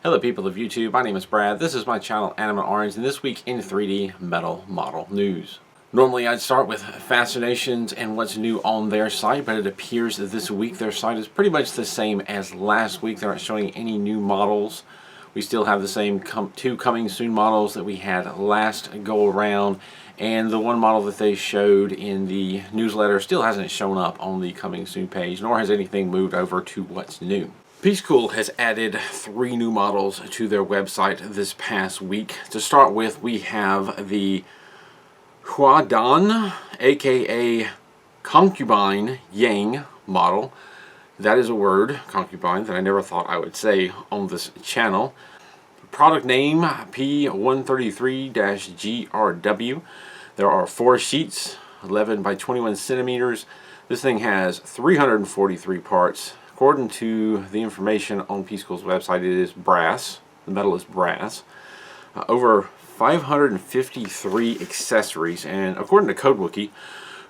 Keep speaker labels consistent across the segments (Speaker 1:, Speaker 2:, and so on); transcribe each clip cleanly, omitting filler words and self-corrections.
Speaker 1: Hello people of YouTube, my name is Brad, this is my channel Anime Orange, and this week in 3D metal model news. Normally I'd start with Fascinations and what's new on their site, but it appears that this week their site is pretty much the same as last week. They're not showing any new models. We still have the same two coming soon models that we had last go around, and the one model that they showed in the newsletter still hasn't shown up on the coming soon page, nor has anything moved over to what's new. Piececool has added 3 new models to their website this past week. To start with, we have the Huadan, aka Concubine Yang model. That is a word, concubine, that I never thought I would say on this channel. Product name P133-GRW. There are 4 sheets, 11 by 21 centimeters. This thing has 343 parts. According to the information on Piececool's website, it is brass. The metal is brass. Over 553 accessories, and according to CodeWiki,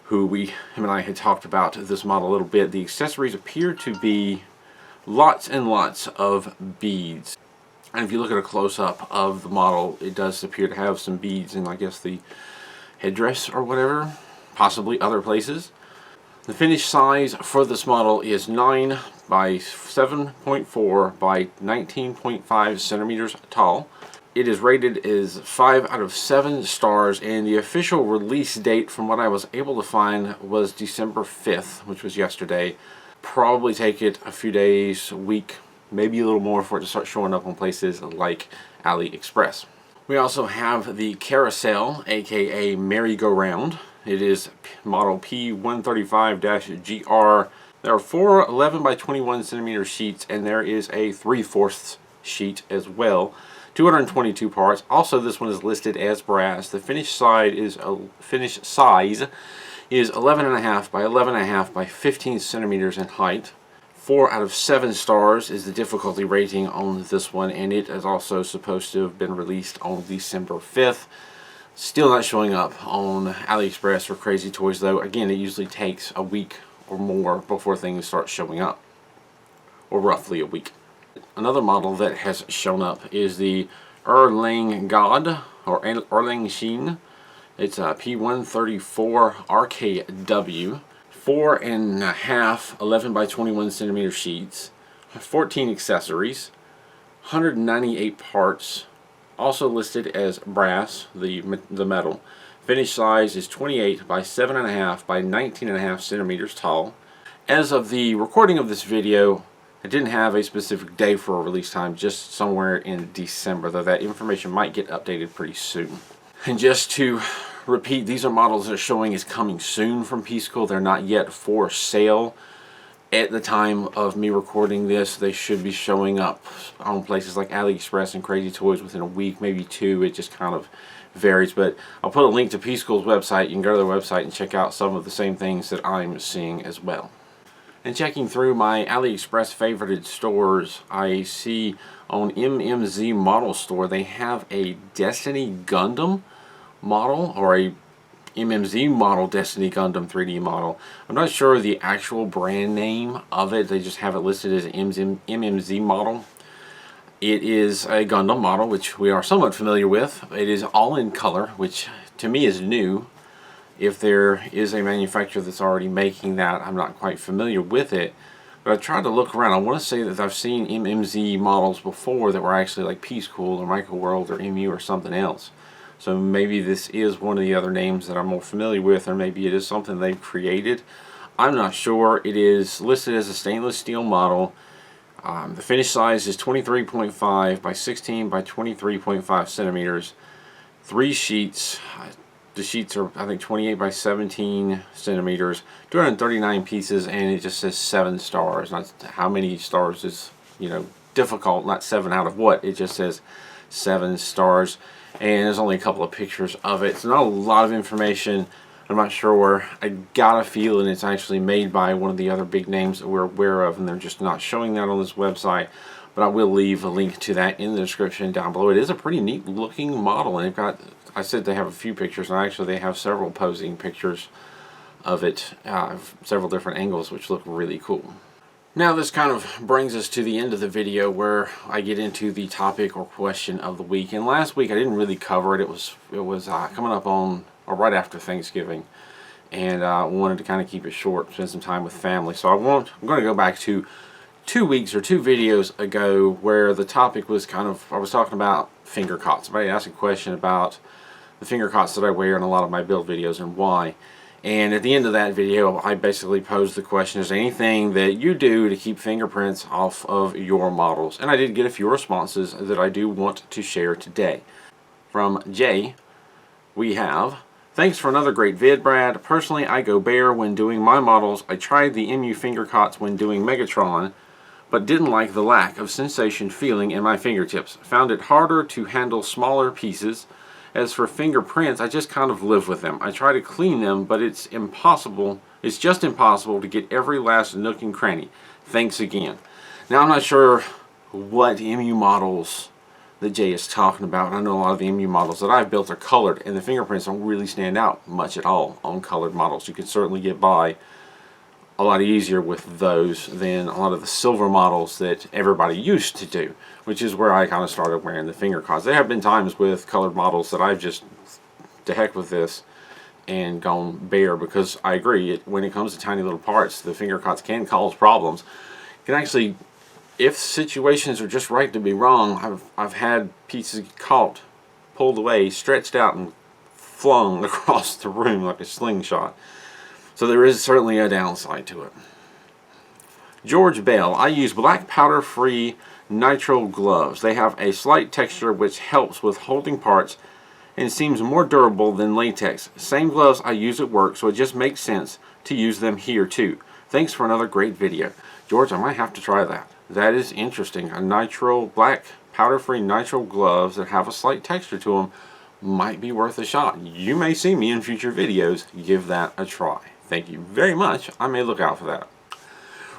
Speaker 1: him and I had talked about this model a little bit, the accessories appear to be lots and lots of beads. And if you look at a close-up of the model, it does appear to have some beads in, I guess, the headdress or whatever, possibly other places. The finished size for this model is 9 by 7.4 by 19.5 centimeters tall. It is rated as 5 out of 7 stars, and the official release date, from what I was able to find, was December 5th, which was yesterday. Probably take it a few days, a week, maybe a little more for it to start showing up on places like Aliexpress. We also have the Carousel, aka Merry-Go-Round. It is model P135-GR. There are 4 11 by 21 centimeter sheets, and there is a 3/4 sheet as well. 222 parts. Also, this one is listed as brass. The finished size is 11.5 by 11.5 by 15 centimeters in height. 4 out of 7 stars is the difficulty rating on this one, and it is also supposed to have been released on December 5th. Still not showing up on Aliexpress or Crazy Toys, though. Again, it usually takes a week or more before things start showing up, or roughly a week. Another model that has shown up is the Erlang God, or Erlang Sheen. It's a P134 RKW. 4.5 11 by 21 centimeter sheets, 14 accessories, 198 parts. Also listed as brass, the metal. Finished size is 28 by 7.5 by 19.5 centimeters tall. As of the recording of this video, I didn't have a specific day for a release time, just somewhere in December, though that information might get updated pretty soon. And just to repeat, these are models that are showing as coming soon from Piececool. They're not yet for sale. At the time of me recording this, they should be showing up on places like AliExpress and Crazy Toys within a week, maybe 2. It just kind of varies. But I'll put a link to Piececool's website. You can go to their website and check out some of the same things that I'm seeing as well. And checking through my AliExpress favorited stores, I see on MMZ Model Store they have a Destiny Gundam model, or a MMZ model Destiny Gundam 3D model. I'm not sure the actual brand name of it. They just have it listed as MMZ model. It is a Gundam model, which we are somewhat familiar with. It is all in color, which to me is new. If there is a manufacturer that's already making that, I'm not quite familiar with it. But I tried to look around. I want to say that I've seen MMZ models before that were actually like Piececool or Microworld or MU or something else. So maybe this is one of the other names that I'm more familiar with, or maybe it is something they've created. I'm not sure. It is listed as a stainless steel model. The finished size is 23.5 by 16 by 23.5 centimeters. 3 sheets. The sheets are, I think, 28 by 17 centimeters. 239 pieces, and it just says 7 stars. Not how many stars is, difficult. Not 7 out of what. It just says 7 stars. And there's only a couple of pictures of it. It's not a lot of information. I'm not sure where. I got a feeling it's actually made by one of the other big names that we're aware of, and they're just not showing that on this website. But I will leave a link to that in the description down below. It is a pretty neat looking model, and they've got, I said they have a few pictures, and actually they have several posing pictures of it, several different angles, which look really cool. Now this kind of brings us to the end of the video where I get into the topic or question of the week. And last week I didn't really cover it. It was coming up on or right after Thanksgiving, and I wanted to kind of keep it short, spend some time with family. So I'm going to go back to 2 weeks or 2 videos ago where the topic was I was talking about finger cots. Somebody asked a question about the finger cots that I wear in a lot of my build videos and why. And at the end of that video, I basically posed the question, is there anything that you do to keep fingerprints off of your models? And I did get a few responses that I do want to share today. From Jay, we have, thanks for another great vid, Brad. Personally, I go bare when doing my models. I tried the MU finger cots when doing Megatron, but didn't like the lack of sensation feeling in my fingertips. Found it harder to handle smaller pieces. As for fingerprints, I just kind of live with them. I try to clean them, but it's impossible. It's just impossible to get every last nook and cranny. Thanks again. Now, I'm not sure what MU models that Jay is talking about. I know a lot of the MU models that I've built are colored, and the fingerprints don't really stand out much at all on colored models. You can certainly get by a lot easier with those than a lot of the silver models that everybody used to do, which is where I kind of started wearing the finger cots. There have been times with colored models that I've just, to heck with this, and gone bare, because I agree, when it comes to tiny little parts, the finger cots can cause problems. Can actually, if situations are just right to be wrong, I've had pieces caught, pulled away, stretched out, and flung across the room like a slingshot. So there is certainly a downside to it. George Bell, I use black powder-free nitrile gloves. They have a slight texture which helps with holding parts and seems more durable than latex. Same gloves I use at work, so it just makes sense to use them here too. Thanks for another great video. George, I might have to try that. That is interesting. A nitrile, black powder-free nitrile gloves that have a slight texture to them might be worth a shot. You may see me in future videos give that a try. Thank you very much. I may look out for that.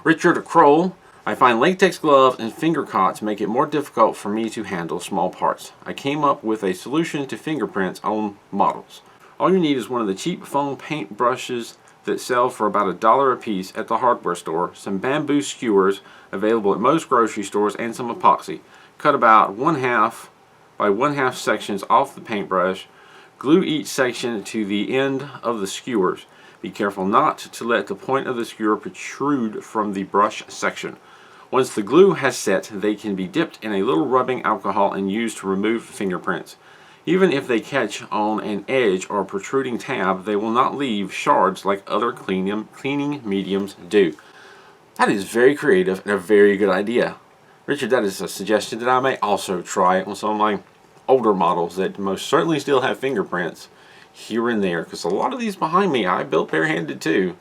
Speaker 1: Richard Kroll, I find latex gloves and finger cots make it more difficult for me to handle small parts. I came up with a solution to fingerprints on models. All you need is one of the cheap foam paint brushes that sell for about $1 a piece at the hardware store, some bamboo skewers available at most grocery stores, and some epoxy. Cut about 1/2 by 1/2 sections off the paintbrush. Glue each section to the end of the skewers. Be careful not to let the point of the skewer protrude from the brush section. Once the glue has set, they can be dipped in a little rubbing alcohol and used to remove fingerprints. Even if they catch on an edge or protruding tab, they will not leave shards like other cleaning mediums do. That is very creative and a very good idea. Richard, that is a suggestion that I may also try on some of my older models that most certainly still have fingerprints here and there, because a lot of these behind me I built barehanded too,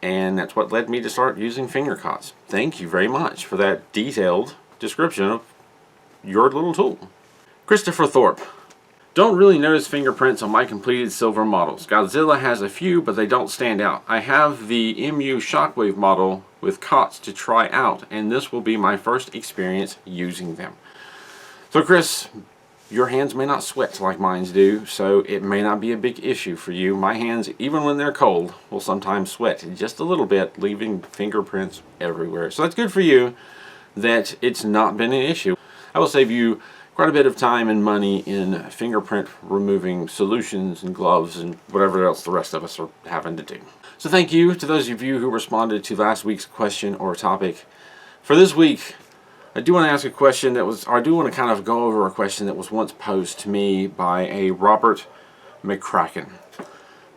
Speaker 1: and that's what led me to start using finger cots. Thank you very much for that detailed description of your little tool. Christopher Thorpe, don't really notice fingerprints on my completed silver models. Godzilla has a few, but they don't stand out. I have the MU Shockwave model with cots to try out, and this will be my first experience using them. So Chris, your hands may not sweat like mine do, so it may not be a big issue for you. My hands, even when they're cold, will sometimes sweat just a little bit, leaving fingerprints everywhere. So that's good for you that it's not been an issue. I will save you quite a bit of time and money in fingerprint removing solutions and gloves and whatever else the rest of us are having to do. So thank you to those of you who responded to last week's question or topic. For this week, I do want to ask a question I do want to kind of go over a question that was once posed to me by a Robert McCracken.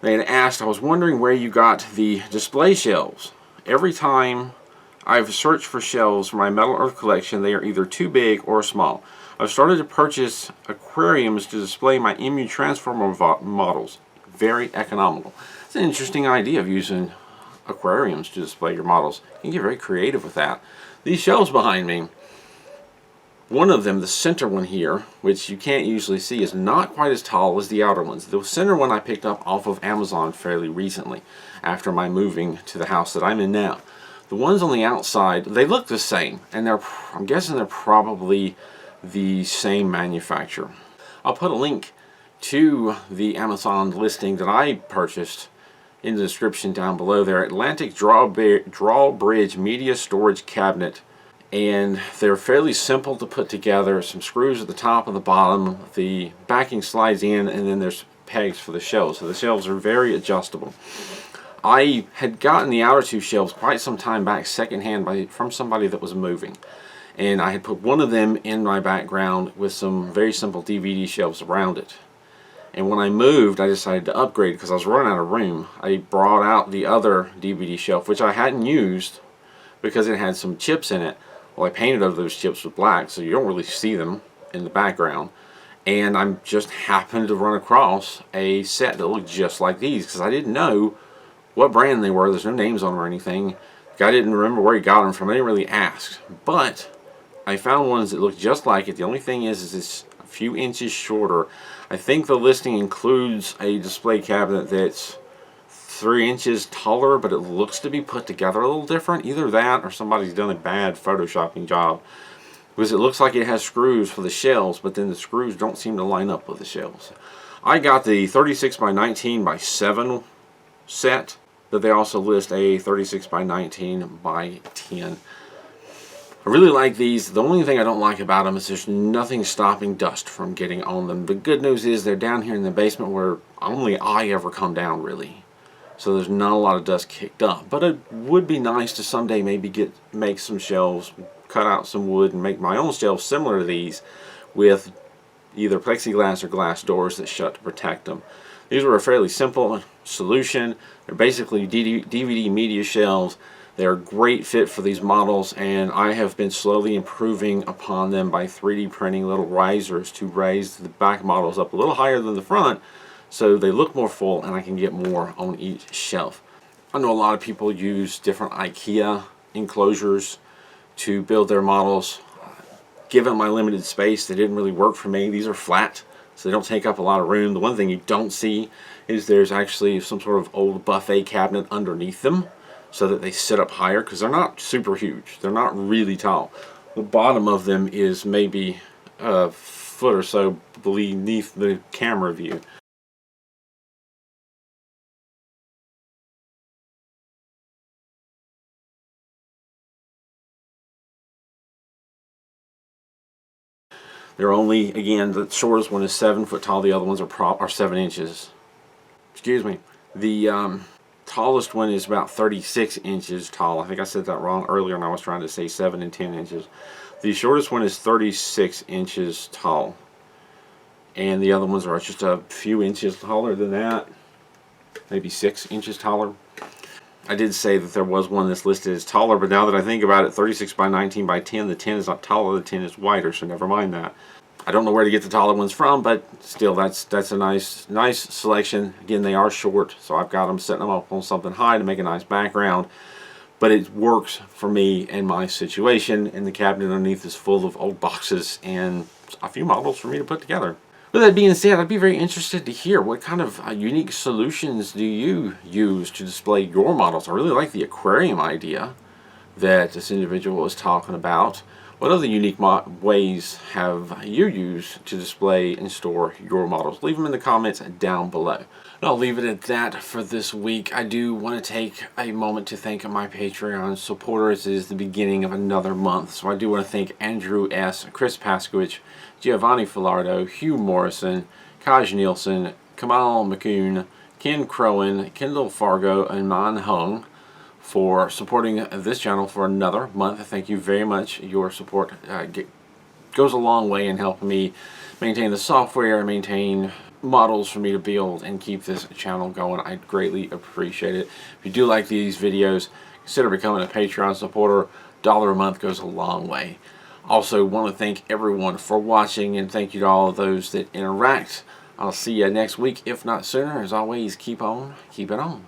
Speaker 1: They had asked, I was wondering where you got the display shelves. Every time I've searched for shelves for my Metal Earth collection, they are either too big or small. I've started to purchase aquariums to display my MU Transformer models. Very economical. It's an interesting idea of using aquariums to display your models. You can get very creative with that. These shelves behind me, one of them, the center one here, which you can't usually see, is not quite as tall as the outer ones. The center one I picked up off of Amazon fairly recently after my moving to the house that I'm in now. The ones on the outside, they look the same, and I'm guessing they're probably the same manufacturer. I'll put a link to the Amazon listing that I purchased in the description down below there. Atlantic drawbridge media storage cabinet. And they're fairly simple to put together. Some screws at the top and the bottom. The backing slides in, and then there's pegs for the shelves. So the shelves are very adjustable. I had gotten the outer two shelves quite some time back secondhand from somebody that was moving. And I had put one of them in my background with some very simple DVD shelves around it. And when I moved, I decided to upgrade because I was running out of room. I brought out the other DVD shelf, which I hadn't used because it had some chips in it. Well, I painted over those chips with black, so you don't really see them in the background. And I just happened to run across a set that looked just like these because I didn't know what brand they were. There's no names on them or anything. The guy didn't remember where he got them from. I didn't really ask. But I found ones that looked just like it. The only thing is it's a few inches shorter. I think the listing includes a display cabinet that's 3 inches taller, but it looks to be put together a little different. Either that or somebody's done a bad photoshopping job, because it looks like it has screws for the shelves, but then the screws don't seem to line up with the shelves. I got the 36 by 19 by 7 set, but they also list a 36 by 19 by 10. I really like these. The only thing I don't like about them is there's nothing stopping dust from getting on them. The good news is they're down here in the basement where only I ever come down, really. So there's not a lot of dust kicked up. But it would be nice to someday maybe make some shelves, cut out some wood, and make my own shelves similar to these with either plexiglass or glass doors that shut to protect them. These were a fairly simple solution. They're basically DVD media shelves. They're a great fit for these models, and I have been slowly improving upon them by 3D printing little risers to raise the back models up a little higher than the front, so they look more full and I can get more on each shelf. I know a lot of people use different IKEA enclosures to build their models. Given my limited space, they didn't really work for me. These are flat, so they don't take up a lot of room. The one thing you don't see is there's actually some sort of old buffet cabinet underneath them so that they sit up higher, because they're not super huge. They're not really tall. The bottom of them is maybe a foot or so beneath the camera view. They're only, again, the shortest one is 7 foot tall. The other ones are 7 inches. Excuse me. The tallest one is about 36 inches tall. I think I said that wrong earlier, and I was trying to say 7 and 10 inches. The shortest one is 36 inches tall. And the other ones are just a few inches taller than that. Maybe 6 inches taller. I did say that there was one that's listed as taller, but now that I think about it, 36 by 19 by 10, the 10 is not taller, the 10 is wider, so never mind that. I don't know where to get the taller ones from, but still, that's a nice selection. Again, they are short, so I've got them setting them up on something high to make a nice background. But it works for me and my situation, and the cabinet underneath is full of old boxes and a few models for me to put together. With that being said, I'd be very interested to hear what kind of unique solutions do you use to display your models. I really like the aquarium idea that this individual was talking about. What other unique ways have you used to display and store your models? Leave them in the comments down below. And I'll leave it at that for this week. I do want to take a moment to thank my Patreon supporters. It is the beginning of another month, so I do want to thank Andrew S., Chris Paskowich, Giovanni Filardo, Hugh Morrison, Kaj Nielsen, Kamal McCoon, Ken Crowan, Kendall Fargo, and Man Hung for supporting this channel for another month. Thank you very much. Your support goes a long way in helping me maintain the software and maintain models for me to build and keep this channel going. I greatly appreciate it. If you do like these videos, consider becoming a Patreon supporter. $1 a month goes a long way. Also want to thank everyone for watching, and thank you to all of those that interact. I'll see you next week, if not sooner. As always, keep on keeping on.